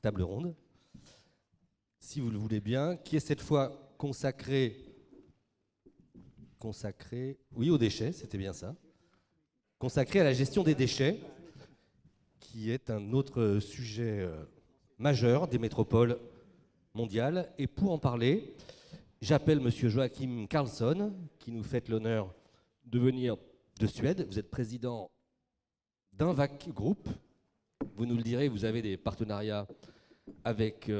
table ronde, si vous le voulez bien, qui est cette fois consacrée, oui, aux déchets, c'était bien ça, consacrée à la gestion des déchets, qui est un autre sujet majeur des métropoles mondiales. Et pour en parler, j'appelle Monsieur Joachim Carlsson, qui nous fait l'honneur de venir de Suède. Vous êtes président d'Invac Group. Vous nous le direz, vous avez des partenariats avec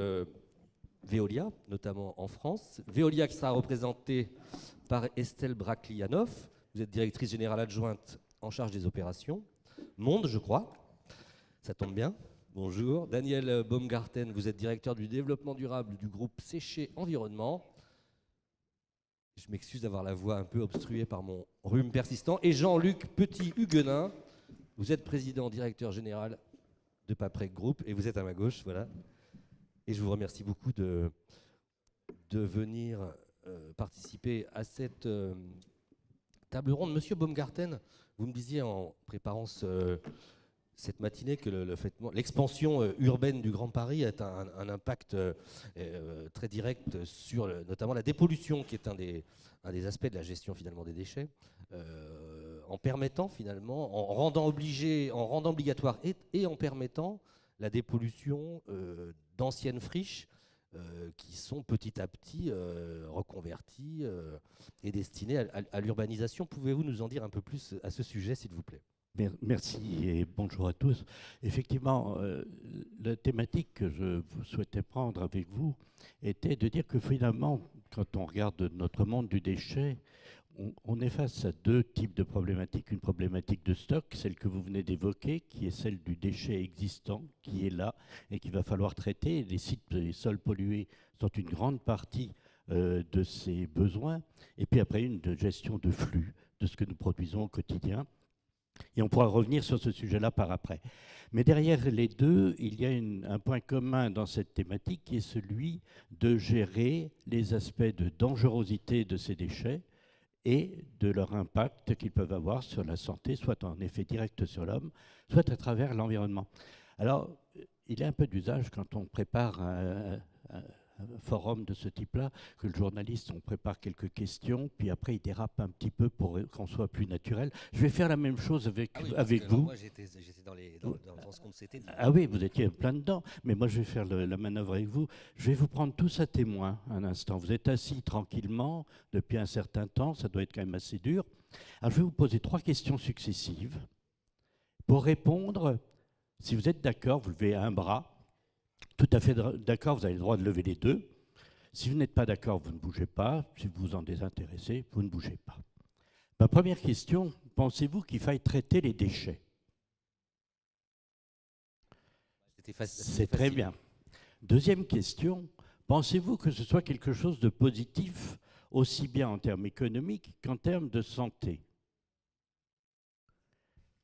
Veolia, notamment en France. Veolia qui sera représentée par Estelle Brachlianoff. Vous êtes directrice générale adjointe en charge des opérations. Monde, je crois. Ça tombe bien. Bonjour. Daniel Baumgarten, vous êtes directeur du développement durable du groupe Séché Environnement. Je m'excuse d'avoir la voix un peu obstruée par mon rhume persistant. Et Jean-Luc Petit-Huguenin, vous êtes président directeur général de Paprec Group et vous êtes à ma gauche, voilà. Et je vous remercie beaucoup de venir participer à cette table ronde. Monsieur Baumgarten, vous me disiez en préparant cette matinée que l'expansion urbaine du Grand Paris a un impact très direct sur notamment la dépollution, qui est un des aspects de la gestion finalement des déchets, en permettant finalement, en rendant obligatoire et en permettant la dépollution d'anciennes friches qui sont petit à petit reconverties et destinées à l'urbanisation. Pouvez-vous nous en dire un peu plus à ce sujet, s'il vous plaît ? Merci et bonjour à tous. Effectivement, la thématique que je souhaitais prendre avec vous était de dire que finalement, quand on regarde notre monde du déchet, on est face à deux types de problématiques. Une problématique de stock, celle que vous venez d'évoquer, qui est celle du déchet existant, qui est là et qu'il va falloir traiter. Les sites, les sols pollués sont une grande partie de ces besoins. Et puis après, une de gestion de flux, de ce que nous produisons au quotidien. Et on pourra revenir sur ce sujet-là par après. Mais derrière les deux, il y a un point commun dans cette thématique qui est celui de gérer les aspects de dangerosité de ces déchets et de leur impact qu'ils peuvent avoir sur la santé, soit en effet direct sur l'homme, soit à travers l'environnement. Alors, il est un peu d'usage quand on prépare un forum de ce type-là, que le journaliste, on prépare quelques questions, puis après il dérape un petit peu pour qu'on soit plus naturel. Je vais faire la même chose avec vous. Moi, j'étais dans ce qu'on s'était dit. Ah oui, vous étiez plein dedans, mais moi je vais faire la manœuvre avec vous. Je vais vous prendre tous à témoin un instant. Vous êtes assis tranquillement depuis un certain temps, ça doit être quand même assez dur. Alors je vais vous poser 3 questions successives. Pour répondre, si vous êtes d'accord, vous levez un bras. Tout à fait d'accord, vous avez le droit de lever les deux. Si vous n'êtes pas d'accord, vous ne bougez pas. Si vous vous en désintéressez, vous ne bougez pas. Ma première question, pensez-vous qu'il faille traiter les déchets ? C'est très bien. Deuxième question, pensez-vous que ce soit quelque chose de positif, aussi bien en termes économiques qu'en termes de santé ?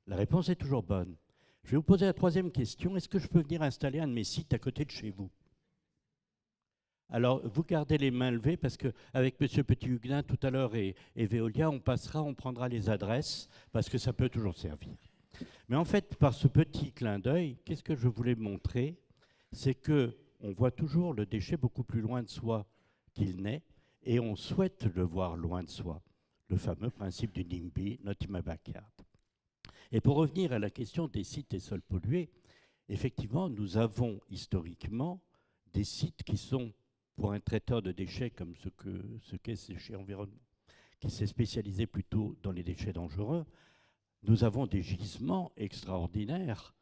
La réponse est toujours bonne. Je vais vous poser la troisième question. Est-ce que je peux venir installer un de mes sites à côté de chez vous ? Alors, vous gardez les mains levées parce qu'avec M. Petit-Huguenin tout à l'heure et Veolia, on prendra les adresses parce que ça peut toujours servir. Mais en fait, par ce petit clin d'œil, qu'est-ce que je voulais montrer ? C'est qu'on voit toujours le déchet beaucoup plus loin de soi qu'il n'est et on souhaite le voir loin de soi. Le fameux principe du NIMBY, Not in my backyard. Et pour revenir à la question des sites et sols pollués, effectivement, nous avons historiquement des sites qui sont, pour un traiteur de déchets comme ce qu'est Séché Environnement, qui s'est spécialisé plutôt dans les déchets dangereux, nous avons des gisements extraordinaires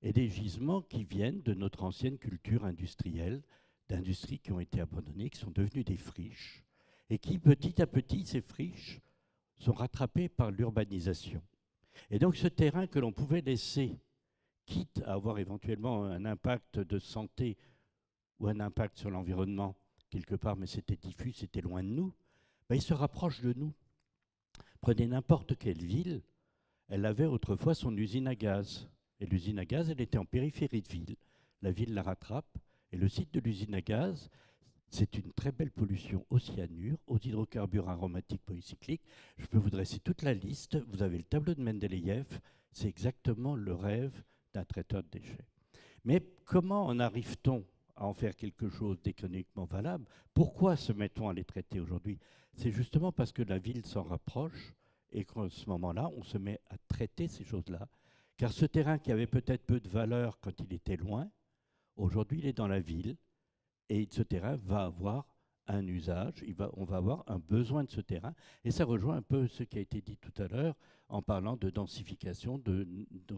et des gisements qui viennent de notre ancienne culture industrielle, d'industries qui ont été abandonnées, qui sont devenues des friches, et qui, petit à petit, ces friches sont rattrapées par l'urbanisation. Et donc ce terrain que l'on pouvait laisser, quitte à avoir éventuellement un impact de santé ou un impact sur l'environnement quelque part, mais c'était diffus, c'était loin de nous, ben, il se rapproche de nous. Prenez n'importe quelle ville, elle avait autrefois son usine à gaz. Et l'usine à gaz, elle était en périphérie de ville. La ville la rattrape, et le site de l'usine à gaz, c'est une très belle pollution aux cyanures, aux hydrocarbures aromatiques polycycliques. Je peux vous dresser toute la liste. Vous avez le tableau de Mendeleïev. C'est exactement le rêve d'un traiteur de déchets. Mais comment en arrive-t-on à en faire quelque chose d'économiquement valable? Pourquoi se mettons à les traiter aujourd'hui? C'est justement parce que la ville s'en rapproche et qu'à ce moment-là, on se met à traiter ces choses-là. Car ce terrain qui avait peut-être peu de valeur quand il était loin, aujourd'hui il est dans la ville et ce terrain va avoir un usage, on va avoir un besoin de ce terrain. Et ça rejoint un peu ce qui a été dit tout à l'heure en parlant de densification, de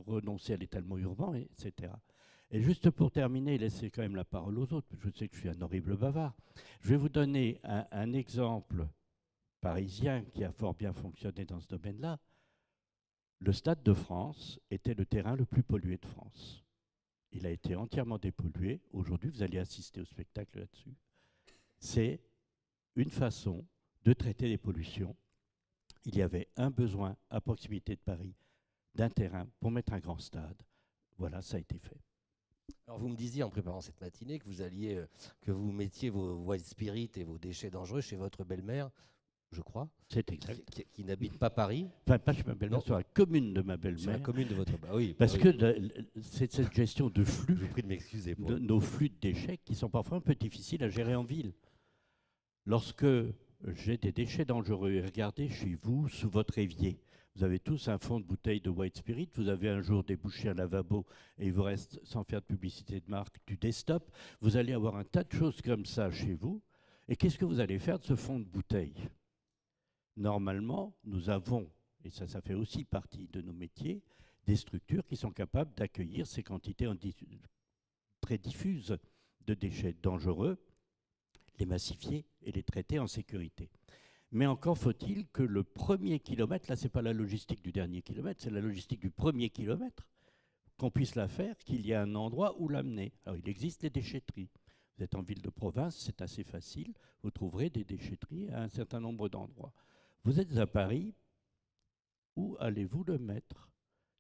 renoncer à l'étalement urbain, etc. Et juste pour terminer, laissez quand même la parole aux autres, je sais que je suis un horrible bavard. Je vais vous donner un exemple parisien qui a fort bien fonctionné dans ce domaine-là. Le Stade de France était le terrain le plus pollué de France. Il a été entièrement dépollué. Aujourd'hui, vous allez assister au spectacle là-dessus. C'est une façon de traiter les pollutions. Il y avait un besoin à proximité de Paris d'un terrain pour mettre un grand stade. Voilà, ça a été fait. Alors vous me disiez en préparant cette matinée que vous mettiez vos White Spirit et vos déchets dangereux chez votre belle-mère, je crois. C'est exact. Qui n'habite pas Paris. Enfin, pas chez ma belle-mère, sur la commune de ma belle-mère. Sur la commune de votre... oui. Parce que c'est cette gestion de flux, Je vous prie de m'excuser. nos flux de déchets qui sont parfois un peu difficiles à gérer en ville. Lorsque j'ai des déchets dangereux, regardez chez vous, sous votre évier, vous avez tous un fond de bouteille de White Spirit, vous avez un jour débouché un lavabo et il vous reste, sans faire de publicité de marque, du Desktop. Vous allez avoir un tas de choses comme ça chez vous. Et qu'est-ce que vous allez faire de ce fond de bouteille? Normalement, nous avons, et ça fait aussi partie de nos métiers, des structures qui sont capables d'accueillir ces quantités très diffuses de déchets dangereux, les massifier et les traiter en sécurité. Mais encore faut-il que le premier kilomètre, là, ce n'est pas la logistique du dernier kilomètre, c'est la logistique du premier kilomètre, qu'on puisse la faire, qu'il y ait un endroit où l'amener. Alors, il existe les déchetteries. Vous êtes en ville de province, c'est assez facile. Vous trouverez des déchetteries à un certain nombre d'endroits. Vous êtes à Paris, où allez-vous le mettre?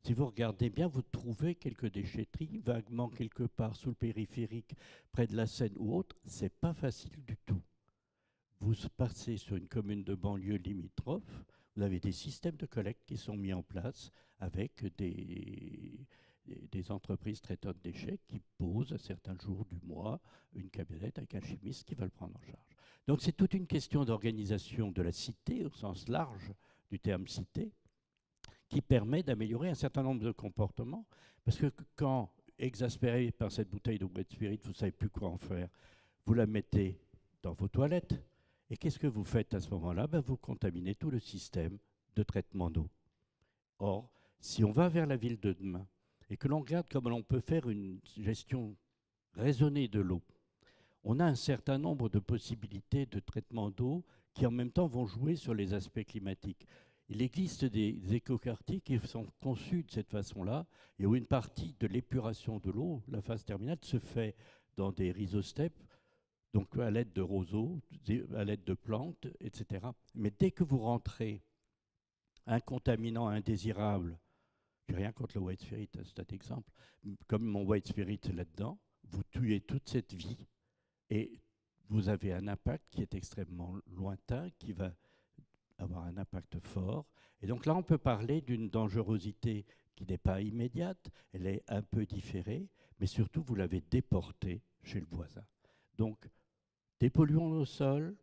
Si vous regardez bien, vous trouvez quelques déchetteries, vaguement quelque part sous le périphérique, près de la Seine ou autre. Ce n'est pas facile du tout. Vous passez sur une commune de banlieue limitrophe, vous avez des systèmes de collecte qui sont mis en place avec des entreprises traitant de déchets qui posent à certains jours du mois une camionnette avec un chimiste qui va le prendre en charge. Donc c'est toute une question d'organisation de la cité, au sens large du terme cité, qui permet d'améliorer un certain nombre de comportements. Parce que quand, exaspéré par cette bouteille de White Spirit, vous ne savez plus quoi en faire, vous la mettez dans vos toilettes. Et qu'est-ce que vous faites à ce moment-là? Vous contaminez tout le système de traitement d'eau. Or, si on va vers la ville de demain et que l'on regarde comment on peut faire une gestion raisonnée de l'eau, on a un certain nombre de possibilités de traitement d'eau qui en même temps vont jouer sur les aspects climatiques. Il existe des écoquartiers qui sont conçus de cette façon-là et où une partie de l'épuration de l'eau, la phase terminale, se fait dans des rhizostèpes, donc à l'aide de roseaux, à l'aide de plantes, etc. Mais dès que vous rentrez un contaminant indésirable, j'ai rien contre le White Spirit, c'est un exemple, comme mon White Spirit là-dedans, vous tuez toute cette vie et vous avez un impact qui est extrêmement lointain, qui va avoir un impact fort. Et donc là, on peut parler d'une dangerosité qui n'est pas immédiate, elle est un peu différée, mais surtout, vous l'avez déportée chez le voisin. Donc, dépolluons nos sols,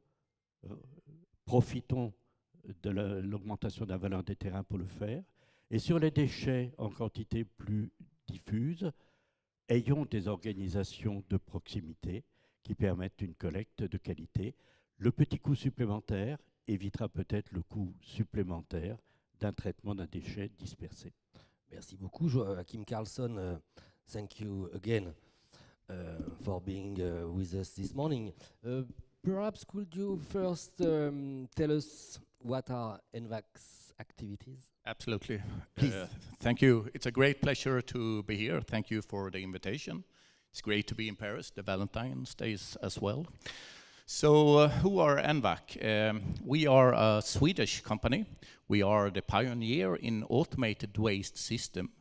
profitons de l'augmentation de la valeur des terrains pour le faire, et sur les déchets en quantité plus diffuse, ayons des organisations de proximité qui permettent une collecte de qualité. Le petit coût supplémentaire évitera peut-être le coût supplémentaire d'un traitement d'un déchet dispersé. Merci beaucoup, Kim Carlson. Thank you again for being with us this morning. Perhaps could you first tell us what are NVAC's activities? Absolutely. Please. Thank you. It's a great pleasure to be here. Thank you for the invitation. It's great to be in Paris, the Valentine's Days as well. So who are NVAC? We are a Swedish company. We are the pioneer in automated waste system.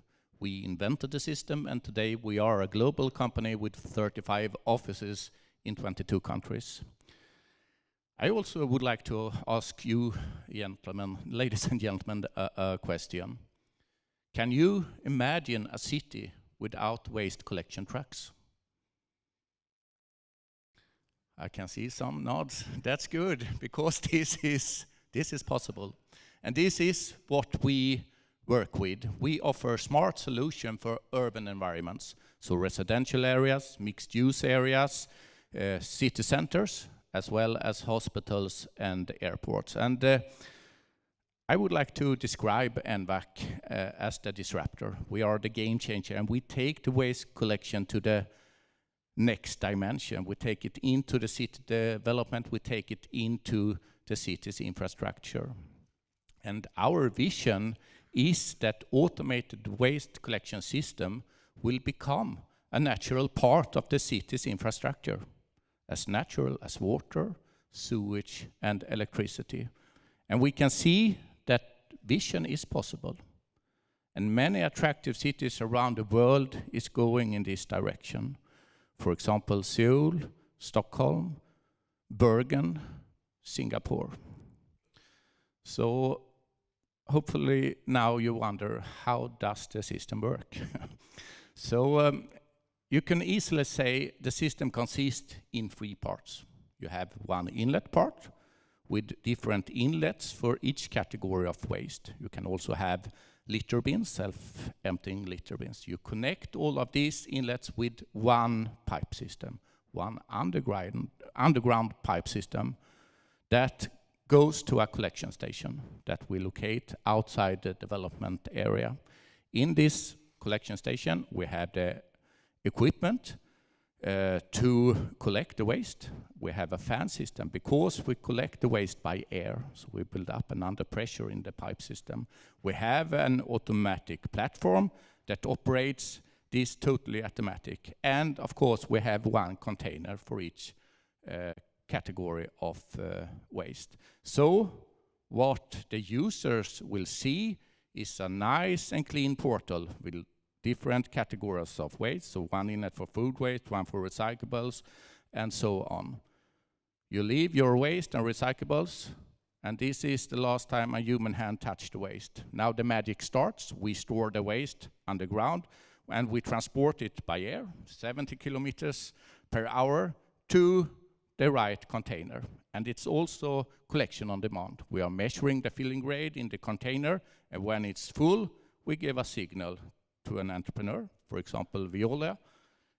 We invented the system, and today we are a global company with 35 offices in 22 countries. I also would like to ask you, gentlemen, ladies and gentlemen, a question. Can you imagine a city without waste collection trucks? I can see some nods. That's good, because this is possible. And this is what we work with. We offer smart solution for urban environments, so residential areas, mixed-use areas, city centers, as well as hospitals and airports. And I would like to describe NVAC as the disruptor. We are the game changer, and we take the waste collection to the next dimension. We take it into the city development, we take it into the city's infrastructure. And our vision is that automated waste collection system will become a natural part of the city's infrastructure, as natural as water, sewage, and electricity. And we can see that vision is possible. And many attractive cities around the world is going in this direction. For example, Seoul, Stockholm, Bergen, Singapore. So hopefully now you wonder, how does the system work? So you can easily say the system consists in 3 parts. You have one inlet part with different inlets for each category of waste. You can also have litter bins, self-emptying litter bins. You connect all of these inlets with one pipe system, one underground pipe system that goes to a collection station that we locate outside the development area. In this collection station, we have the equipment to collect the waste. We have a fan system because we collect the waste by air, so we build up an under pressure in the pipe system. We have an automatic platform that operates this totally automatic. And of course, we have one container for each category of waste. So what the users will see is a nice and clean portal with different categories of waste, so one inlet for food waste, one for recyclables, and so on. You leave your waste and recyclables, and this is the last time a human hand touched the waste. Now the magic starts. We store the waste underground, and we transport it by air, 70 kilometers per hour, to the right container. And it's also collection on demand. We are measuring the filling rate in the container, and when it's full, we give a signal to an entrepreneur, for example, Veolia,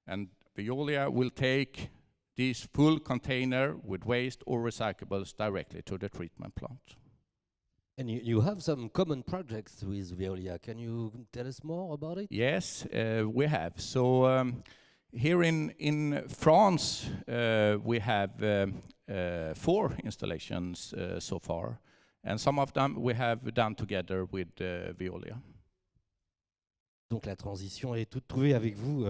and Veolia will take this full container with waste or recyclables directly to the treatment plant. And you have some common projects with Veolia. Can you tell us more about it? Yes, we have. So here in France, we have 4 installations so far, and some of them we have done together with Veolia. Donc la transition est toute trouvée avec vous.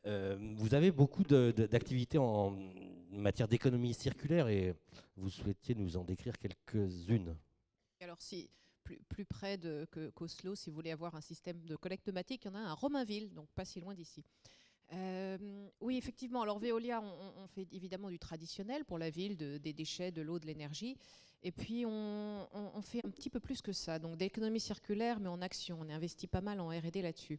Vous avez beaucoup d'activités en matière d'économie circulaire et vous souhaitiez nous en décrire quelques-unes. Alors si plus près qu'Oslo, si vous voulez avoir un système de collecte automatique, il y en a un à Romainville, donc pas si loin d'ici. Oui, effectivement. Alors Veolia, on fait évidemment du traditionnel pour la ville, des déchets, de l'eau, de l'énergie. Et puis on fait un petit peu plus que ça, donc d'économie circulaire, mais en action. On investit pas mal en R&D là-dessus.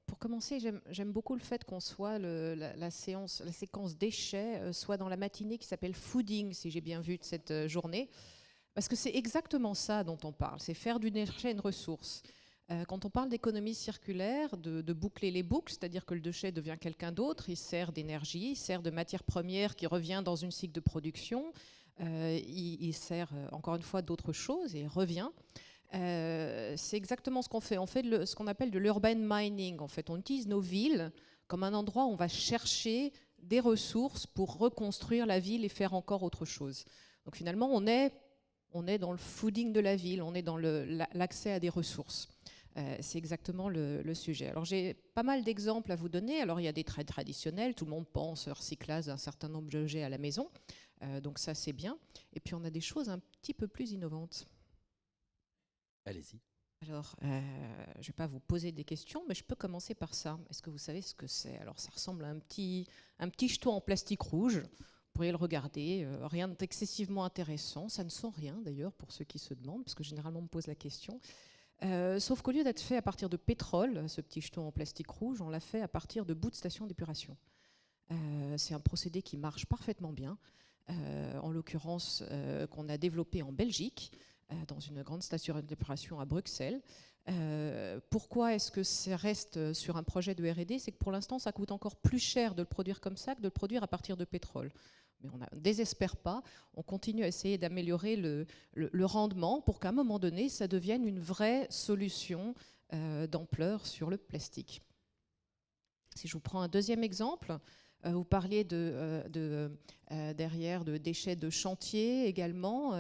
Pour commencer, j'aime beaucoup le fait qu'on soit la séquence déchets soit dans la matinée qui s'appelle fooding, si j'ai bien vu de cette journée, parce que c'est exactement ça dont on parle. C'est faire du déchet une ressource. Quand on parle d'économie circulaire, de boucler les boucles, c'est-à-dire que le déchet devient quelqu'un d'autre, il sert d'énergie, il sert de matière première qui revient dans une cycle de production. Il sert encore une fois d'autres choses et revient. C'est exactement ce qu'on fait. On fait ce qu'on appelle de l'urban mining. En fait, on utilise nos villes comme un endroit où on va chercher des ressources pour reconstruire la ville et faire encore autre chose. Donc finalement, on est dans le fooding de la ville, on est dans l'accès à des ressources. C'est exactement le sujet. Alors j'ai pas mal d'exemples à vous donner. Alors il y a des traits traditionnels, tout le monde pense au recyclage d'un certain nombre d'objets à la maison. Donc ça, c'est bien. Et puis, on a des choses un petit peu plus innovantes. Allez-y. Alors, je ne vais pas vous poser des questions, mais je peux commencer par ça. Est-ce que vous savez ce que c'est? Alors, ça ressemble à un petit jeton en plastique rouge. Vous pourriez le regarder. Rien d'excessivement intéressant. Ça ne sent rien, d'ailleurs, pour ceux qui se demandent, parce que généralement, on me pose la question. Sauf qu'au lieu d'être fait à partir de pétrole, ce petit jeton en plastique rouge, on l'a fait à partir de bouts de station d'épuration. C'est un procédé qui marche parfaitement bien, en l'occurrence qu'on a développé en Belgique, dans une grande station d'épuration à Bruxelles. Pourquoi est-ce que ça reste sur un projet de R&D? C'est que pour l'instant, ça coûte encore plus cher de le produire comme ça que de le produire à partir de pétrole. Mais on ne désespère pas, on continue à essayer d'améliorer le rendement pour qu'à un moment donné, ça devienne une vraie solution d'ampleur sur le plastique. Si je vous prends un deuxième exemple, vous parliez derrière de déchets de chantier également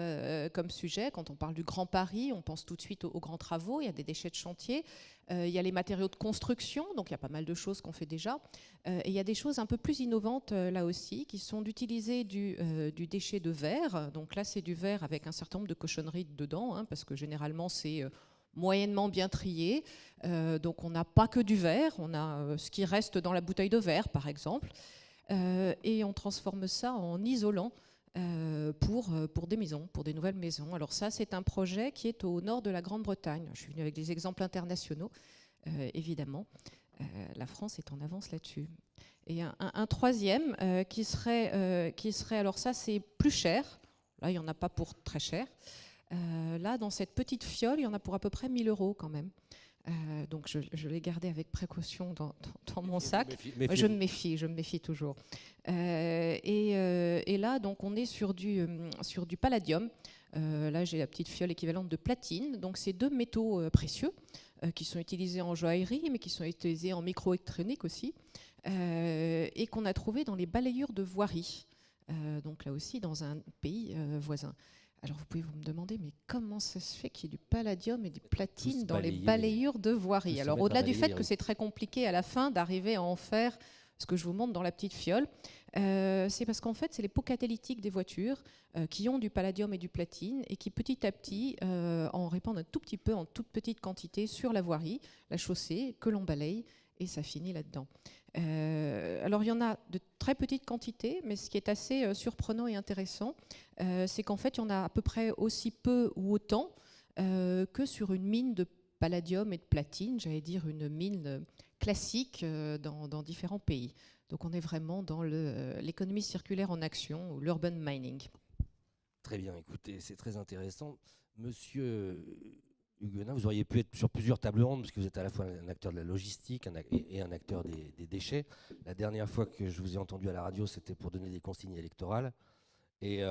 comme sujet. Quand on parle du Grand Paris, on pense tout de suite aux grands travaux. Il y a des déchets de chantier. Il y a les matériaux de construction, donc il y a pas mal de choses qu'on fait déjà. Et il y a des choses un peu plus innovantes là aussi, qui sont d'utiliser du déchet de verre. Donc là, c'est du verre avec un certain nombre de cochonneries dedans, hein, parce que généralement, c'est moyennement bien trié. Donc on n'a pas que du verre, on a ce qui reste dans la bouteille de verre, par exemple. Et on transforme ça en isolant pour des maisons, pour des nouvelles maisons. Alors ça, c'est un projet qui est au nord de la Grande-Bretagne. Je suis venue avec des exemples internationaux, évidemment. La France est en avance là-dessus. Et un troisième qui serait, alors ça, c'est plus cher. Là, il n'y en a pas pour très cher. Là, dans cette petite fiole, il y en a pour à peu près 1 000 € quand même. Donc je l'ai gardé avec précaution dans mon sac. Je me méfie toujours. Et là, donc, on est sur du palladium. Là, j'ai la petite fiole équivalente de platine. Donc, c'est 2 métaux précieux qui sont utilisés en joaillerie, mais qui sont utilisés en microélectronique aussi, et qu'on a trouvé dans les balayures de voirie. Donc là aussi, dans un pays voisin. Alors vous pouvez me demander, mais comment ça se fait qu'il y ait du palladium et du platine dans les balayures de voirie? Alors au-delà du fait que c'est très compliqué à la fin d'arriver à en faire ce que je vous montre dans la petite fiole, c'est parce qu'en fait c'est les pots catalytiques des voitures qui ont du palladium et du platine et qui petit à petit en répandent un tout petit peu en toute petite quantité sur la voirie, la chaussée, que l'on balaye et ça finit là-dedans. Alors il y en a de très petites quantités, mais ce qui est assez surprenant et intéressant, c'est qu'en fait il y en a à peu près aussi peu ou autant que sur une mine de palladium et de platine, j'allais dire une mine classique dans différents pays. Donc on est vraiment dans l'économie circulaire en action ou l'urban mining. Très bien, écoutez, c'est très intéressant. Monsieur Huguenin, vous auriez pu être sur plusieurs tables rondes, parce que vous êtes à la fois un acteur de la logistique et un acteur des déchets. La dernière fois que je vous ai entendu à la radio, c'était pour donner des consignes électorales. Et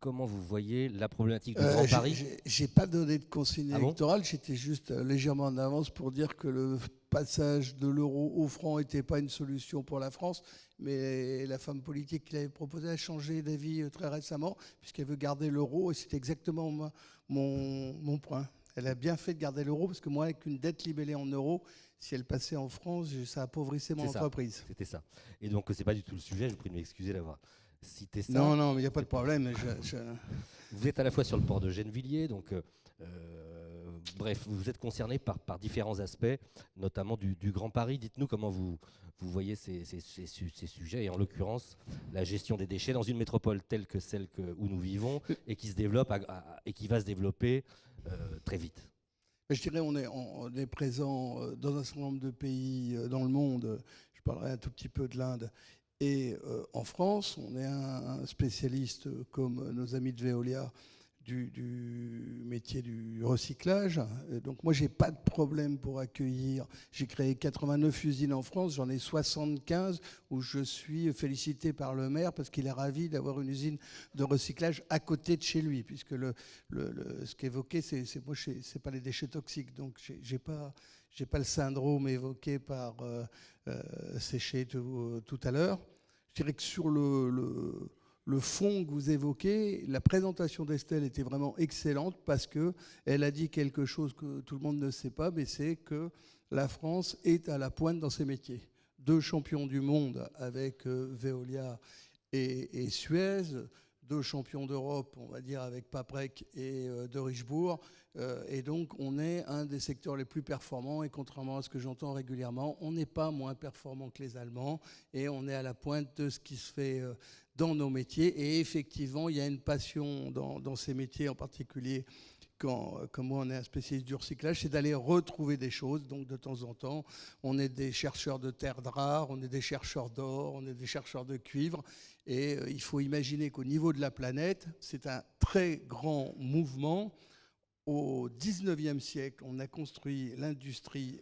comment vous voyez la problématique du Grand Paris? J'ai pas donné de consigne électorale, j'étais juste légèrement en avance pour dire que le passage de l'euro au franc n'était pas une solution pour la France, mais la femme politique qui l'avait proposé a changé d'avis très récemment, puisqu'elle veut garder l'euro, et c'est exactement mon point. Elle a bien fait de garder l'euro, parce que moi, avec une dette libellée en euros, si elle passait en France, ça appauvrissait mon entreprise. C'était ça. Et donc, c'est pas du tout le sujet, je vous prie de m'excuser d'avoir cité ça. Non, mais il n'y a pas de problème. Vous êtes à la fois sur le port de Gennevilliers, donc bref, vous êtes concerné par différents aspects, notamment du Grand Paris. Dites-nous comment vous voyez ces sujets, et en l'occurrence la gestion des déchets dans une métropole telle que celle où nous vivons et qui se développe et qui va se développer très vite. Je dirais on est présent dans un certain nombre de pays dans le monde. Je parlerai un tout petit peu de l'Inde. Et en France, on est un spécialiste, comme nos amis de Veolia, du métier du recyclage. Et donc moi, j'ai pas de problème pour accueillir. J'ai créé 89 usines en France, j'en ai 75 où je suis félicité par le maire parce qu'il est ravi d'avoir une usine de recyclage à côté de chez lui, puisque ce qu'évoquait, c'est pas les déchets toxiques. Donc j'ai pas le syndrome évoqué par Séché tout à l'heure. Je dirais que sur le fond que vous évoquez, la présentation d'Estelle était vraiment excellente parce qu'elle a dit quelque chose que tout le monde ne sait pas, mais c'est que la France est à la pointe dans ses métiers. 2 champions du monde avec Veolia et Suez, 2 champions d'Europe, on va dire, avec Paprec et de Richebourg. Et donc, on est un des secteurs les plus performants. Et contrairement à ce que j'entends régulièrement, on n'est pas moins performant que les Allemands. Et on est à la pointe de ce qui se fait dans nos métiers. Et effectivement, il y a une passion dans ces métiers en particulier comme moi on est un spécialiste du recyclage, c'est d'aller retrouver des choses. Donc de temps en temps, on est des chercheurs de terres rares, on est des chercheurs d'or, on est des chercheurs de cuivre. Et il faut imaginer qu'au niveau de la planète, c'est un très grand mouvement. Au 19e siècle, on a construit l'industrie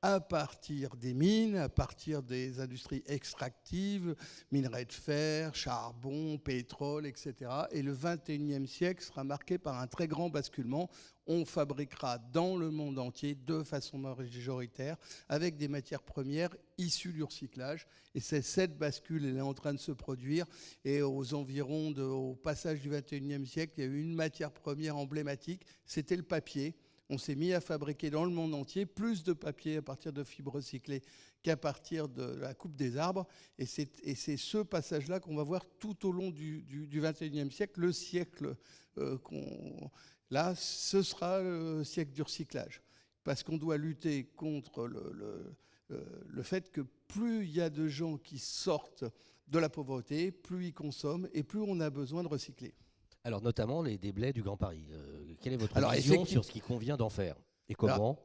à partir des mines, à partir des industries extractives, minerais de fer, charbon, pétrole, etc. Et le 21e siècle sera marqué par un très grand basculement. On fabriquera dans le monde entier, de façon majoritaire, avec des matières premières issues du recyclage. Et c'est cette bascule, elle est en train de se produire. Et aux environs, au passage du 21e siècle, il y a eu une matière première emblématique, c'était le papier. On s'est mis à fabriquer dans le monde entier plus de papier à partir de fibres recyclées qu'à partir de la coupe des arbres. Et c'est ce passage-là qu'on va voir tout au long du XXIe siècle. Le siècle là, ce sera le siècle du recyclage. Parce qu'on doit lutter contre le fait que plus il y a de gens qui sortent de la pauvreté, plus ils consomment et plus on a besoin de recycler. Alors, notamment les déblais du Grand Paris. Quelle est votre Alors, vision sur ce qu'il convient d'en faire et comment?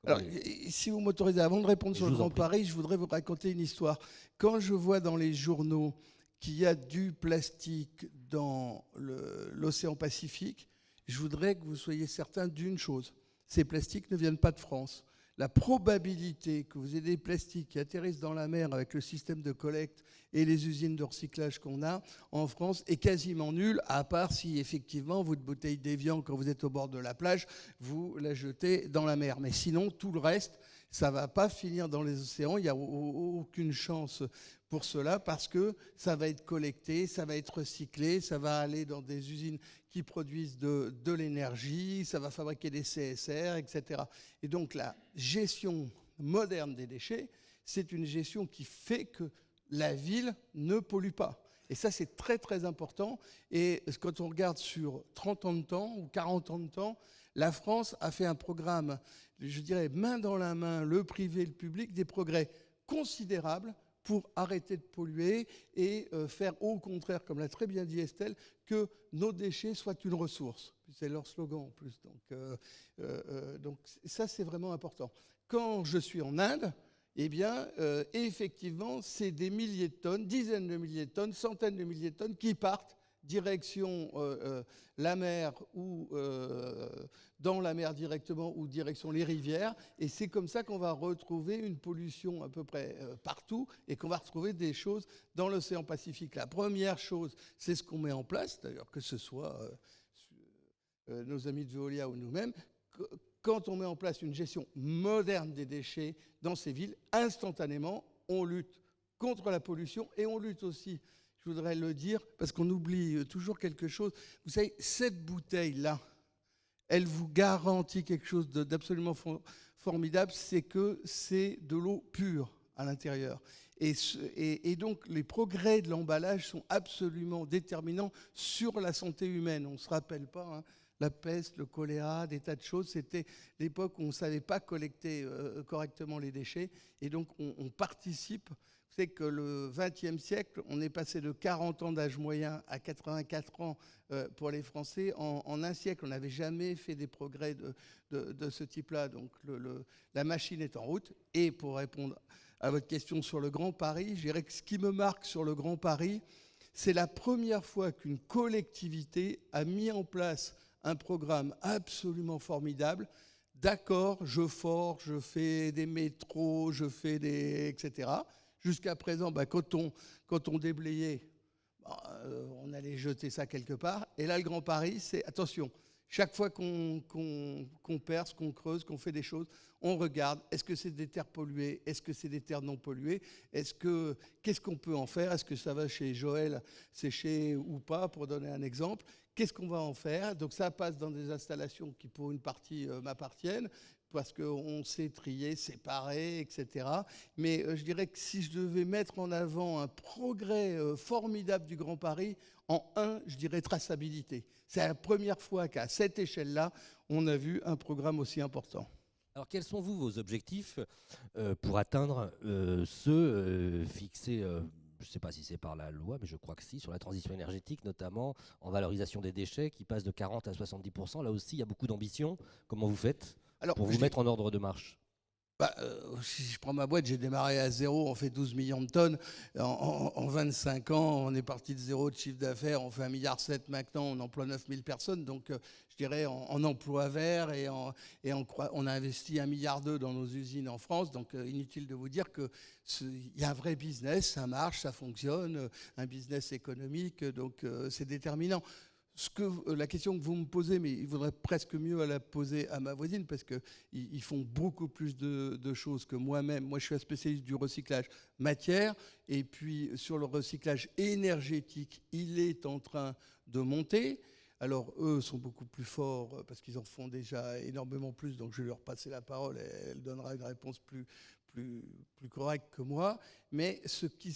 Alors, si vous m'autorisez, avant de répondre sur le Grand Paris, je voudrais vous raconter une histoire. Quand je vois dans les journaux qu'il y a du plastique dans l'océan Pacifique, je voudrais que vous soyez certains d'une chose. Ces plastiques ne viennent pas de France. La probabilité que vous ayez des plastiques qui atterrissent dans la mer avec le système de collecte et les usines de recyclage qu'on a en France est quasiment nulle, à part si effectivement votre bouteille d'évian, quand vous êtes au bord de la plage, vous la jetez dans la mer. Mais sinon, tout le reste, ça ne va pas finir dans les océans. Il n'y a aucune chance pour cela parce que ça va être collecté, ça va être recyclé, ça va aller dans des usines qui produisent de l'énergie, ça va fabriquer des CSR, etc. Et donc la gestion moderne des déchets, c'est une gestion qui fait que la ville ne pollue pas. Et ça, c'est très, très important. Et quand on regarde sur 30 ans de temps ou 40 ans de temps, la France a fait un programme, je dirais, main dans la main, le privé et le public, des progrès considérables pour arrêter de polluer et faire au contraire, comme l'a très bien dit Estelle, que nos déchets soient une ressource. C'est leur slogan en plus. Donc ça, c'est vraiment important. Quand je suis en Inde, eh bien, effectivement, c'est des milliers de tonnes, dizaines de milliers de tonnes, centaines de milliers de tonnes qui partent direction la mer ou dans la mer directement ou direction les rivières. Et c'est comme ça qu'on va retrouver une pollution à peu près partout et qu'on va retrouver des choses dans l'océan Pacifique. La première chose, c'est ce qu'on met en place, d'ailleurs que ce soit nos amis de Veolia ou nous-mêmes. Quand on met en place une gestion moderne des déchets dans ces villes, instantanément, on lutte contre la pollution et on lutte aussi, je voudrais le dire, parce qu'on oublie toujours quelque chose. Vous savez, cette bouteille-là, elle vous garantit quelque chose d'absolument formidable, c'est que c'est de l'eau pure à l'intérieur. Et donc, les progrès de l'emballage sont absolument déterminants sur la santé humaine. On ne se rappelle pas, hein, la peste, le choléra, des tas de choses. C'était l'époque où on ne savait pas collecter correctement les déchets. Et donc, on participe. C'est que le XXe siècle, on est passé de 40 ans d'âge moyen à 84 ans pour les Français. En un siècle, on n'avait jamais fait des progrès de ce type-là. Donc la machine est en route. Et pour répondre à votre question sur le Grand Paris, je dirais que ce qui me marque sur le Grand Paris, c'est la première fois qu'une collectivité a mis en place un programme absolument formidable. D'accord, je forge, je fais des métros, je fais des... etc. Jusqu'à présent, quand on déblayait, on allait jeter ça quelque part. Et là, le Grand Paris, c'est, attention, chaque fois qu'on perce, qu'on creuse, qu'on fait des choses, on regarde, est-ce que c'est des terres polluées? Est-ce que c'est des terres non polluées? Qu'est-ce qu'on peut en faire? Est-ce que ça va chez Joël sécher ou pas, pour donner un exemple? Qu'est-ce qu'on va en faire? Donc ça passe dans des installations qui, pour une partie, m'appartiennent, parce qu'on sait trier, séparer, etc. Mais je dirais que si je devais mettre en avant un progrès formidable du Grand Paris, je dirais traçabilité. C'est la première fois qu'à cette échelle-là, on a vu un programme aussi important. Alors, quels sont vos objectifs pour atteindre ceux fixés je ne sais pas si c'est par la loi, mais je crois que si, sur la transition énergétique, notamment en valorisation des déchets, qui passe de 40 à 70%. Là aussi, il y a beaucoup d'ambition. Comment vous faites pour vous mettre en ordre de marche? Si je prends ma boîte, j'ai démarré à zéro, on fait 12 millions de tonnes. En 25 ans, on est parti de zéro de chiffre d'affaires, on fait 1,7 milliard maintenant, on emploie 9000 personnes. Donc, je dirais en emploi vert on a investi 1,2 milliard dans nos usines en France. Donc, inutile de vous dire qu'il y a un vrai business, ça marche, ça fonctionne, un business économique, donc c'est déterminant. La question que vous me posez, mais il vaudrait presque mieux la poser à ma voisine parce qu'ils font beaucoup plus de choses que moi-même. Moi, je suis un spécialiste du recyclage matière et puis sur le recyclage énergétique, il est en train de monter. Alors, eux sont beaucoup plus forts parce qu'ils en font déjà énormément plus, donc je vais leur passer la parole et elle donnera une réponse plus correcte que moi. Mais ce qui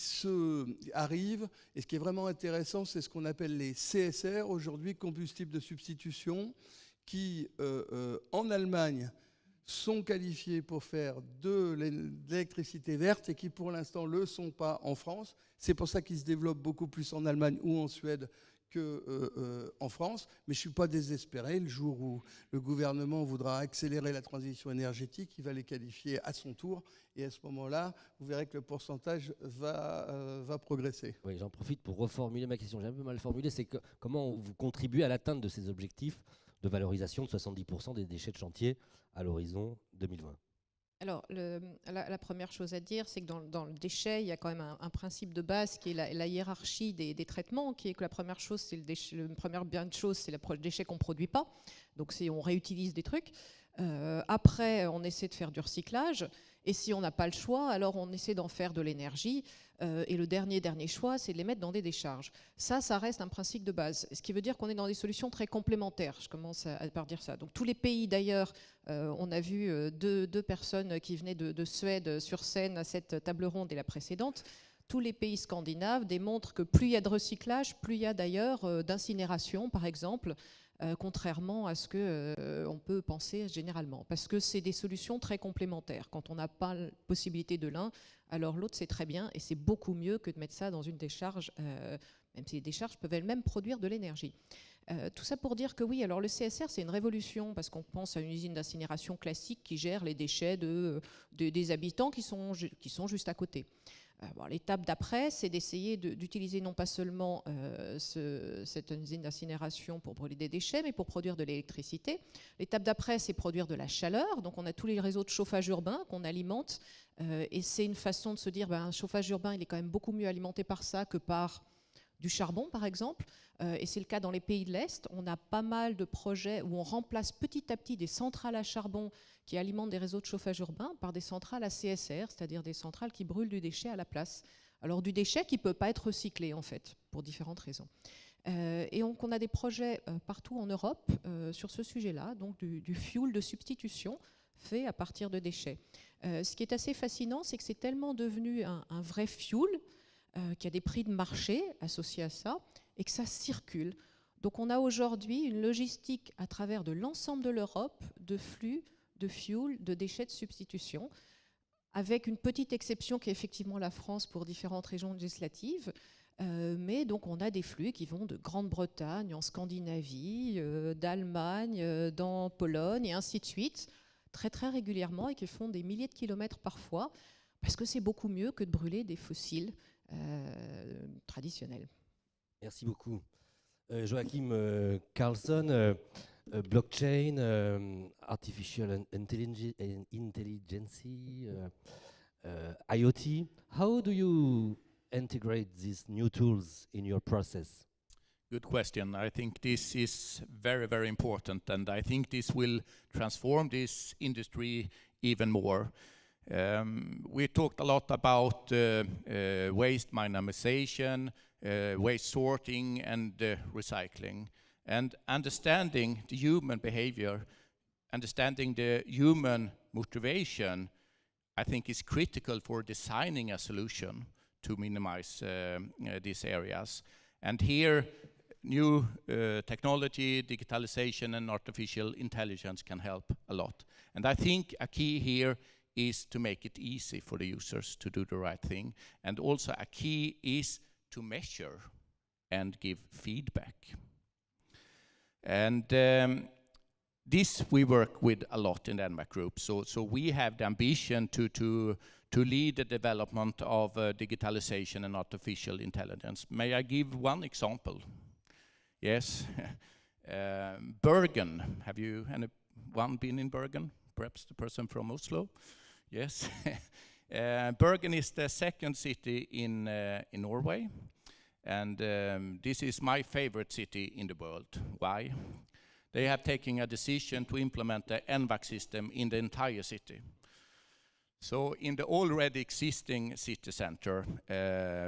arrive, et ce qui est vraiment intéressant, c'est ce qu'on appelle les CSR, aujourd'hui, combustibles de substitution, qui, en Allemagne, sont qualifiés pour faire de l'électricité verte et qui, pour l'instant, ne le sont pas en France. C'est pour ça qu'ils se développent beaucoup plus en Allemagne ou en Suède qu'en France, mais je ne suis pas désespéré. Le jour où le gouvernement voudra accélérer la transition énergétique, il va les qualifier à son tour, et à ce moment-là, vous verrez que le pourcentage va progresser. Oui, j'en profite pour reformuler ma question. J'ai un peu mal formulé, c'est comment vous contribuez à l'atteinte de ces objectifs de valorisation de 70% des déchets de chantier à l'horizon 2020 ? Alors, la première chose à dire, c'est que dans le déchet, il y a quand même un principe de base qui est la hiérarchie des traitements, qui est que la première chose, c'est le première bien chose, c'est le déchet qu'on ne produit pas. Donc, on réutilise des trucs. Après, on essaie de faire du recyclage. Et si on n'a pas le choix, alors on essaie d'en faire de l'énergie. Et le dernier choix, c'est de les mettre dans des décharges. Ça reste un principe de base. Ce qui veut dire qu'on est dans des solutions très complémentaires. Je commence par dire ça. Donc tous les pays, d'ailleurs, on a vu deux personnes qui venaient de Suède sur scène à cette table ronde et la précédente. Tous les pays scandinaves démontrent que plus il y a de recyclage, plus il y a d'ailleurs d'incinération, par exemple, contrairement à ce qu'on peut penser généralement. Parce que c'est des solutions très complémentaires. Quand on n'a pas la possibilité de l'un, alors l'autre, c'est très bien, et c'est beaucoup mieux que de mettre ça dans une décharge, même si les décharges peuvent elles-mêmes produire de l'énergie. Tout ça pour dire que oui, alors le CSR, c'est une révolution, parce qu'on pense à une usine d'incinération classique qui gère les déchets des habitants qui sont juste à côté. L'étape d'après, c'est d'essayer d'utiliser non pas seulement cette usine d'incinération pour brûler des déchets, mais pour produire de l'électricité. L'étape d'après, c'est produire de la chaleur. Donc on a tous les réseaux de chauffage urbain qu'on alimente. Et c'est une façon de se dire, un chauffage urbain, il est quand même beaucoup mieux alimenté par ça que par du charbon, par exemple. Et c'est le cas dans les pays de l'Est. On a pas mal de projets où on remplace petit à petit des centrales à charbon qui alimentent des réseaux de chauffage urbain par des centrales à CSR, c'est-à-dire des centrales qui brûlent du déchet à la place. Alors du déchet qui ne peut pas être recyclé, en fait, pour différentes raisons. Et donc on a des projets partout en Europe sur ce sujet-là, donc du fuel de substitution fait à partir de déchets. Ce qui est assez fascinant, c'est que c'est tellement devenu un vrai fuel qu'il y a des prix de marché associés à ça et que ça circule. Donc on a aujourd'hui une logistique à travers de l'ensemble de l'Europe de flux de fuel, de déchets de substitution, avec une petite exception qui est effectivement la France pour différentes régions législatives. Mais donc on a des flux qui vont de Grande-Bretagne, en Scandinavie, d'Allemagne, dans Pologne et ainsi de suite, très très régulièrement et qui font des milliers de kilomètres parfois, parce que c'est beaucoup mieux que de brûler des fossiles traditionnels. Merci beaucoup. Joachim Carlson, blockchain, artificial intelligence, IoT. How do you integrate these new tools in your process? Good question. I think this is very, very important, and I think this will transform this industry even more. We talked a lot about waste minimization, waste sorting, and recycling. And understanding the human behavior, understanding the human motivation, I think is critical for designing a solution to minimize these areas. And here, new technology, digitalization, and artificial intelligence can help a lot. And I think a key here is to make it easy for the users to do the right thing. And also a key is to measure and give feedback. And this we work with a lot in the NVAC group. So we have the ambition to lead the development of digitalization and artificial intelligence. May I give one example? Yes. Bergen. Have you anyone been in Bergen? Perhaps the person from Oslo? Yes. Bergen is the second city in Norway. And this is my favorite city in the world. Why? They have taken a decision to implement the NVAC system in the entire city. So in the already existing city center,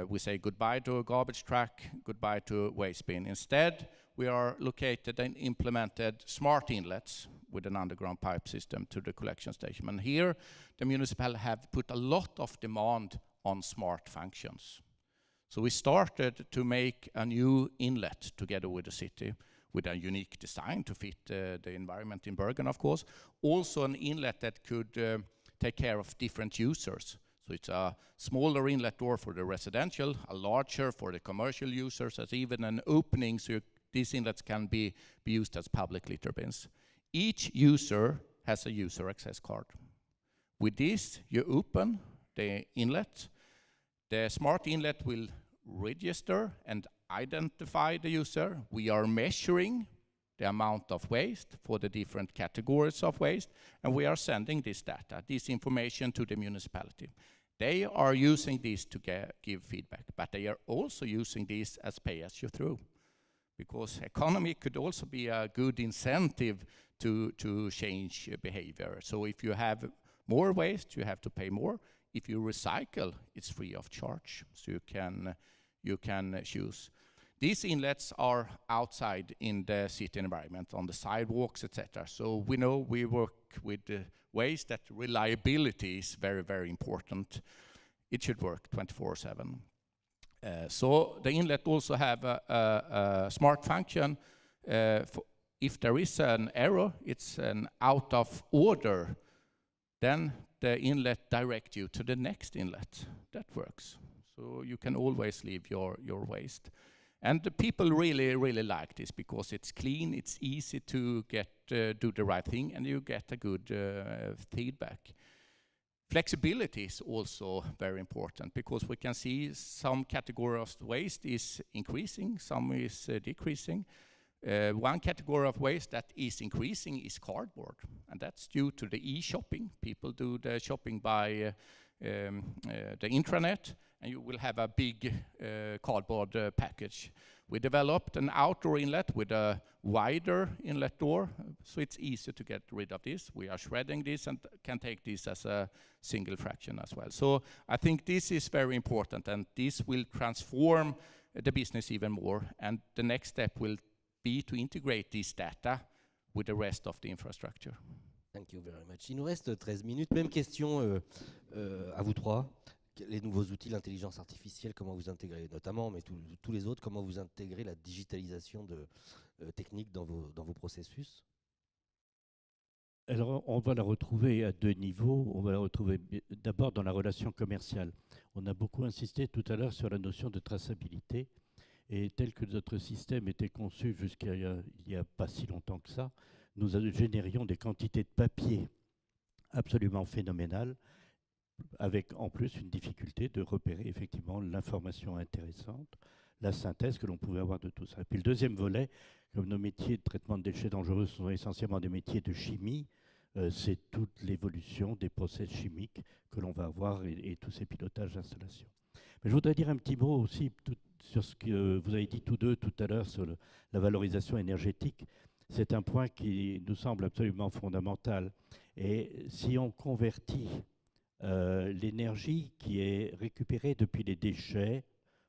we say goodbye to a garbage truck, goodbye to waste bin. Instead, we are located and implemented smart inlets with an underground pipe system to the collection station. And here, the municipality have put a lot of demand on smart functions. So we started to make a new inlet together with the city, with a unique design to fit the environment in Bergen, of course. Also an inlet that could take care of different users. So it's a smaller inlet door for the residential, a larger for the commercial users, as even an opening so these inlets can be used as public litter bins. Each user has a user access card. With this, you open the inlet. The smart inlet will register and identify the user. We are measuring the amount of waste for the different categories of waste, and we are sending this data, this information to the municipality. They are using this to give feedback, but they are also using this as pay-as-you-throw, because economy could also be a good incentive to change behavior. So if you have more waste, you have to pay more. If you recycle, it's free of charge, so you can choose. These inlets are outside in the city environment, on the sidewalks, etc. So we know we work with ways that reliability is very, very important. It should work 24/7. So the inlet also have a smart function. If there is an error, it's an out of order, then the inlet direct you to the next inlet. That works. So you can always leave your waste. And the people really, really like this because it's clean, it's easy to do the right thing, and you get a good feedback. Flexibility is also very important because we can see some categories of waste is increasing, some is decreasing. One category of waste that is increasing is cardboard, and that's due to the e-shopping. People do the shopping by the intranet, and you will have a big cardboard package. We developed an outdoor inlet with a wider inlet door, so it's easy to get rid of this. We are shredding this and can take this as a single fraction as well. So I think this is very important, and this will transform the business even more. And the next step will be to integrate this data with the rest of the infrastructure. Thank you very much. Il nous reste 13 minutes. Même question à vous trois. Les nouveaux outils, l'intelligence artificielle, comment vous intégrez, notamment, mais tous les autres, comment vous intégrez la digitalisation technique dans vos processus? Alors, on va la retrouver à deux niveaux. On va la retrouver d'abord dans la relation commerciale. On a beaucoup insisté tout à l'heure sur la notion de traçabilité. Et tel que notre système était conçu jusqu'à il n'y a pas si longtemps que ça, nous générions des quantités de papier absolument phénoménales, avec en plus une difficulté de repérer effectivement l'information intéressante, la synthèse que l'on pouvait avoir de tout ça. Et puis le deuxième volet, comme nos métiers de traitement de déchets dangereux sont essentiellement des métiers de chimie, c'est toute l'évolution des process chimiques que l'on va avoir et tous ces pilotages d'installation. Mais je voudrais dire un petit mot aussi sur ce que vous avez dit tous deux tout à l'heure sur la valorisation énergétique. C'est un point qui nous semble absolument fondamental. Et si on convertit l'énergie qui est récupérée depuis les déchets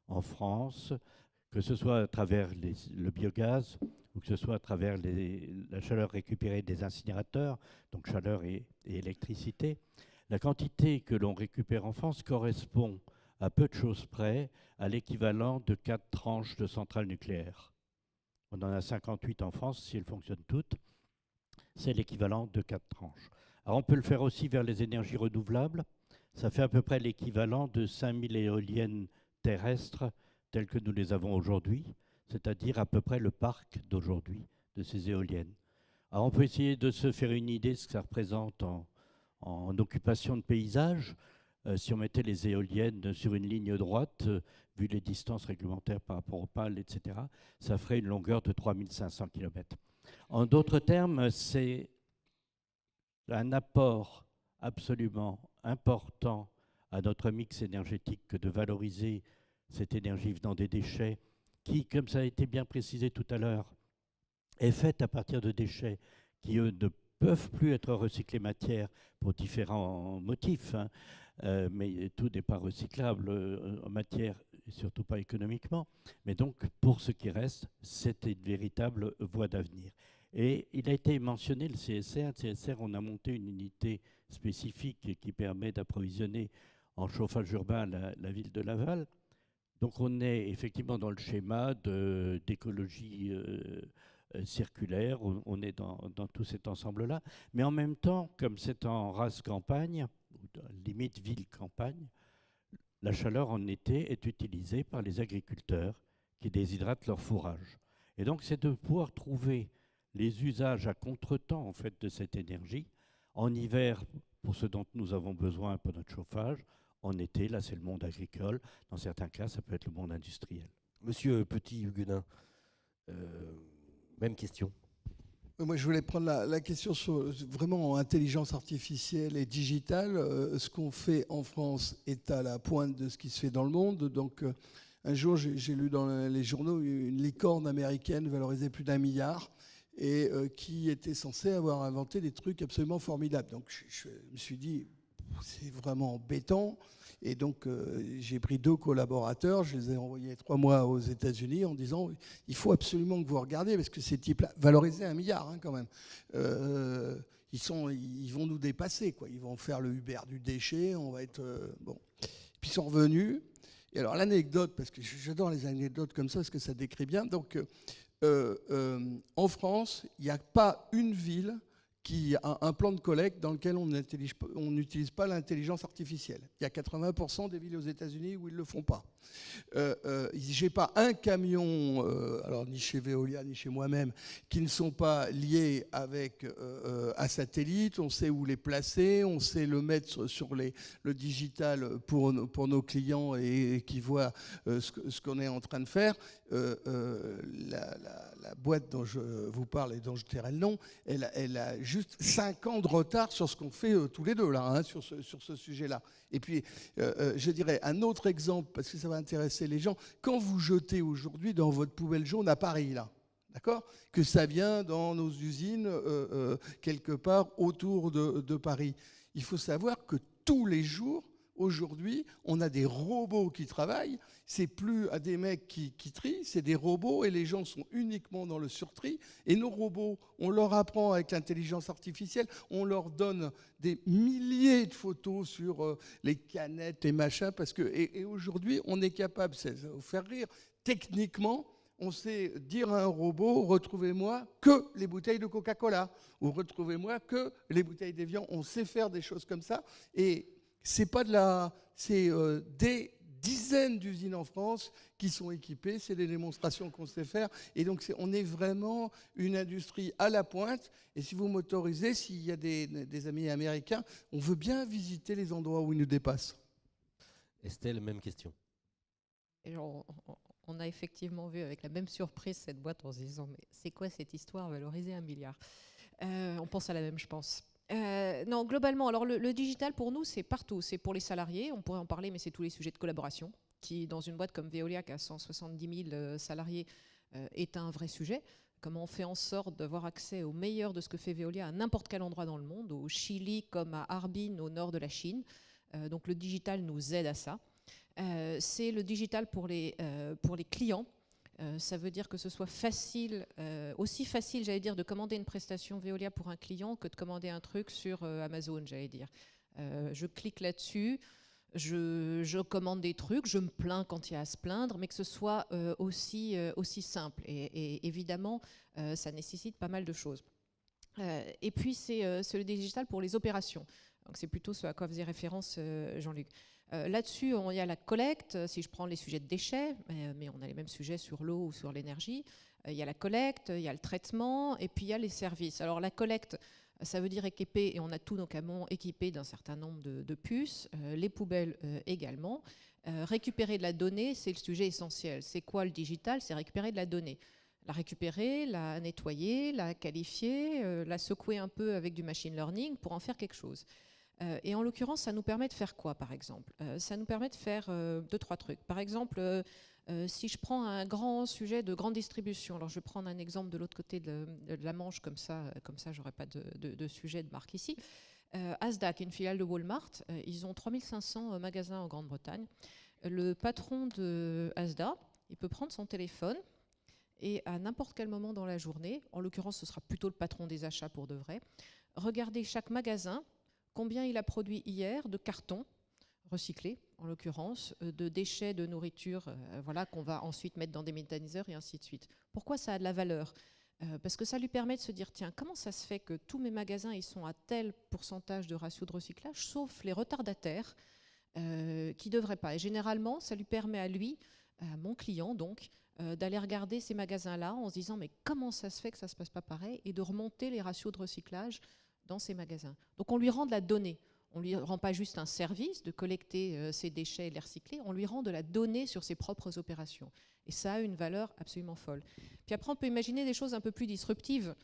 en France, que ce soit à travers le biogaz ou que ce soit à travers la chaleur récupérée des incinérateurs, donc chaleur et électricité, la quantité que l'on récupère en France correspond à peu de choses près à l'équivalent de 4 tranches de centrales nucléaires. On en a 58 en France, si elles fonctionnent toutes, c'est l'équivalent de 4 tranches. Alors on peut le faire aussi vers les énergies renouvelables. Ça fait à peu près l'équivalent de 5000 éoliennes terrestres telles que nous les avons aujourd'hui, c'est-à-dire à peu près le parc d'aujourd'hui de ces éoliennes. Alors on peut essayer de se faire une idée de ce que ça représente en occupation de paysage. Si on mettait les éoliennes sur une ligne droite, vu les distances réglementaires par rapport aux pales, etc., ça ferait une longueur de 3500 km. En d'autres termes, c'est un apport absolument important à notre mix énergétique que de valoriser cette énergie venant des déchets qui, comme ça a été bien précisé tout à l'heure, est faite à partir de déchets qui, eux, ne peuvent plus être recyclés matière pour différents motifs, hein. Mais tout n'est pas recyclable en matière, et surtout pas économiquement. Mais donc, pour ce qui reste, c'est une véritable voie d'avenir. Et il a été mentionné le CSR. Le CSR, on a monté une unité spécifique qui permet d'approvisionner en chauffage urbain la ville de Laval. Donc on est effectivement dans le schéma d'écologie circulaire, on est dans tout cet ensemble-là. Mais en même temps, comme c'est en race campagne, ou limite ville-campagne, la chaleur en été est utilisée par les agriculteurs qui déshydratent leur fourrage. Et donc c'est de pouvoir trouver les usages à contretemps en fait, de cette énergie. En hiver, pour ce dont nous avons besoin pour notre chauffage. En été, là, c'est le monde agricole. Dans certains cas, ça peut être le monde industriel. Monsieur Petit-Huguenin, même question. Moi, je voulais prendre la question sur vraiment intelligence artificielle et digitale. Ce qu'on fait en France est à la pointe de ce qui se fait dans le monde. Donc, un jour, j'ai lu dans les journaux une licorne américaine valorisée plus d'1 milliard et qui était censée avoir inventé des trucs absolument formidables. Donc, je me suis dit, c'est vraiment embêtant. Et donc, j'ai pris 2 collaborateurs, je les ai envoyés 3 mois aux États-Unis en disant il faut absolument que vous regardiez, parce que ces types-là, valorisés 1 milliard hein, quand même, ils vont nous dépasser, quoi. Ils vont faire le Uber du déchet, on va être. Bon. Puis ils sont revenus. Et alors, l'anecdote, parce que j'adore les anecdotes comme ça, parce que ça décrit bien. Donc, en France, il n'y a pas une ville qui a un plan de collecte dans lequel on n'utilise pas l'intelligence artificielle. Il y a 80% des villes aux États-Unis où ils ne le font pas. J'ai pas un camion, alors ni chez Veolia ni chez moi-même, qui ne sont pas liés avec un satellite. On sait où les placer, on sait le mettre sur le digital pour nos clients et qui voient ce qu'on est en train de faire. La boîte dont je vous parle et dont je tairai le nom, elle a juste 5 ans de retard sur ce qu'on fait tous les deux là, hein, sur ce sujet-là. Et puis, je dirais un autre exemple, parce que ça va intéresser les gens. Quand vous jetez aujourd'hui dans votre poubelle jaune à Paris, là, d'accord, que ça vient dans nos usines quelque part autour de Paris, il faut savoir que tous les jours, aujourd'hui, on a des robots qui travaillent. C'est plus à des mecs qui trient, c'est des robots et les gens sont uniquement dans le surtri. Et nos robots, on leur apprend avec l'intelligence artificielle, on leur donne des milliers de photos sur les canettes et machins. Parce que, et aujourd'hui, on est capable, ça va vous faire rire, techniquement, on sait dire à un robot, retrouvez-moi que les bouteilles de Coca-Cola ou retrouvez-moi que les bouteilles d'Evian. On sait faire des choses comme ça. Et c'est pas c'est des dizaines d'usines en France qui sont équipées, c'est des démonstrations qu'on sait faire, et donc on est vraiment une industrie à la pointe. Et si vous m'autorisez, s'il y a des amis américains, on veut bien visiter les endroits où ils nous dépassent. Estelle, même question. Et on a effectivement vu avec la même surprise cette boîte en se disant mais c'est quoi cette histoire valorisée 1 milliard? On pense à la même, je pense. Non, globalement, alors le digital pour nous, c'est partout. C'est pour les salariés, on pourrait en parler, mais c'est tous les sujets de collaboration, qui dans une boîte comme Veolia, qui a 170 000 salariés, est un vrai sujet. Comment on fait en sorte d'avoir accès au meilleur de ce que fait Veolia à n'importe quel endroit dans le monde, au Chili comme à Harbin, au nord de la Chine. Donc le digital nous aide à ça. C'est le digital pour les clients. Ça veut dire que ce soit facile, aussi facile, j'allais dire, de commander une prestation Veolia pour un client que de commander un truc sur Amazon, j'allais dire. Je clique là-dessus, je commande des trucs, je me plains quand il y a à se plaindre, mais que ce soit aussi simple. Et évidemment, ça nécessite pas mal de choses. Et puis, c'est le digital pour les opérations. Donc, c'est plutôt ce à quoi faisait référence Jean-Luc. Là-dessus, il y a la collecte, si je prends les sujets de déchets, mais on a les mêmes sujets sur l'eau ou sur l'énergie. Il y a la collecte, il y a le traitement, et puis il y a les services. Alors la collecte, ça veut dire équiper, et on a tout notamment équipé d'un certain nombre de puces, les poubelles également. Récupérer de la donnée, c'est le sujet essentiel. C'est quoi le digital? C'est récupérer de la donnée. La récupérer, la nettoyer, la qualifier, la secouer un peu avec du machine learning pour en faire quelque chose. Et en l'occurrence, ça nous permet de faire quoi, par exemple? Ça nous permet de faire 2-3 trucs. Par exemple, si je prends un grand sujet de grande distribution, alors je vais prendre un exemple de l'autre côté de la Manche, comme ça je n'aurai pas de sujet de marque ici. Asda, qui est une filiale de Walmart, ils ont 3500 magasins en Grande-Bretagne. Le patron de Asda, il peut prendre son téléphone et à n'importe quel moment dans la journée, en l'occurrence ce sera plutôt le patron des achats pour de vrai, regarder chaque magasin, combien il a produit hier de cartons recyclés, en l'occurrence, de déchets de nourriture voilà, qu'on va ensuite mettre dans des méthaniseurs et ainsi de suite. Pourquoi ça a de la valeur? Parce que ça lui permet de se dire, tiens, comment ça se fait que tous mes magasins ils sont à tel pourcentage de ratio de recyclage, sauf les retardataires qui ne devraient pas. Et généralement, ça lui permet à lui, à mon client donc, d'aller regarder ces magasins-là en se disant, mais comment ça se fait que ça ne se passe pas pareil, et de remonter les ratios de recyclage dans ces magasins. Donc on lui rend de la donnée. On ne lui rend pas juste un service de collecter ses déchets et de les recycler, on lui rend de la donnée sur ses propres opérations. Et ça a une valeur absolument folle. Puis après, on peut imaginer des choses un peu plus disruptives.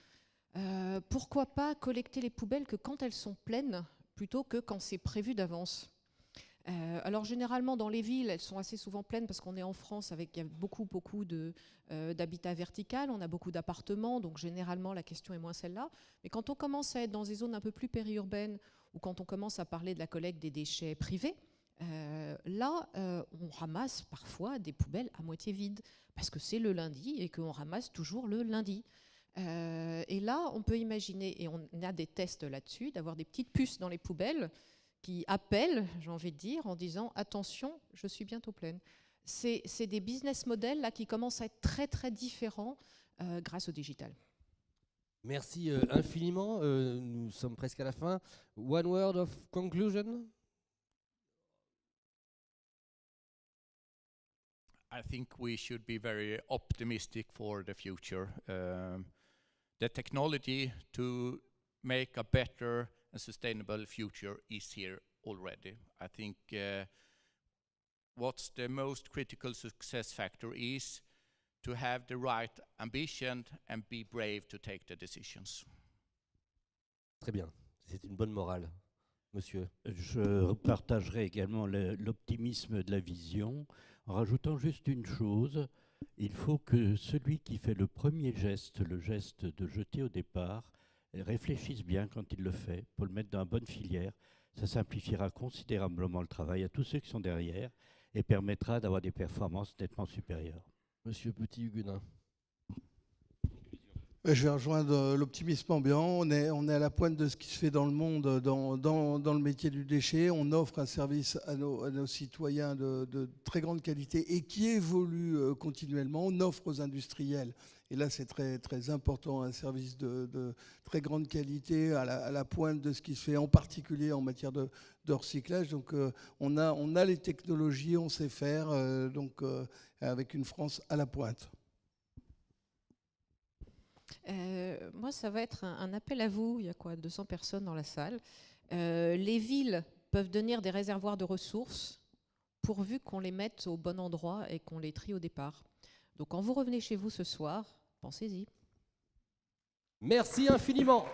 Pourquoi pas collecter les poubelles que quand elles sont pleines, plutôt que quand c'est prévu d'avance? Alors généralement dans les villes, elles sont assez souvent pleines parce qu'on est en France avec il y a beaucoup d'habitat vertical, on a beaucoup d'appartements, donc généralement la question est moins celle-là. Mais quand on commence à être dans des zones un peu plus périurbaines ou quand on commence à parler de la collecte des déchets privés, là on ramasse parfois des poubelles à moitié vides parce que c'est le lundi et qu'on ramasse toujours le lundi. Et là on peut imaginer, et on a des tests là-dessus, d'avoir des petites puces dans les poubelles qui appellent, j'ai envie de dire, en disant « Attention, je suis bientôt pleine ». C'est des business models là, qui commencent à être très, très différents grâce au digital. Merci infiniment. Nous sommes presque à la fin. One word of conclusion? I think we should be very optimistic for the future. The technology to make a better and sustainable future is here already. I think what's the most critical success factor is to have the right ambition and be brave to take the decisions. Très bien, c'est une bonne morale, monsieur. Je partagerai également l'optimisme de la vision en rajoutant juste une chose. Il faut que celui qui fait le premier geste, le geste de jeter au départ, réfléchisse bien quand il le fait pour le mettre dans la bonne filière. Ça simplifiera considérablement le travail à tous ceux qui sont derrière et permettra d'avoir des performances nettement supérieures. Monsieur Petit-Huguenin. Je vais rejoindre l'optimisme ambiant. On est à la pointe de ce qui se fait dans le monde, dans le métier du déchet. On offre un service à nos citoyens de très grande qualité et qui évolue continuellement. On offre aux industriels, et là c'est très, très important, un service de très grande qualité à la pointe de ce qui se fait, en particulier en matière de recyclage. Donc on a les technologies, on sait faire, avec une France à la pointe. Moi, ça va être un appel à vous. Il y a quoi, 200 personnes dans la salle. Les villes peuvent devenir des réservoirs de ressources pourvu qu'on les mette au bon endroit et qu'on les trie au départ. Donc quand vous revenez chez vous ce soir, pensez-y. Merci infiniment.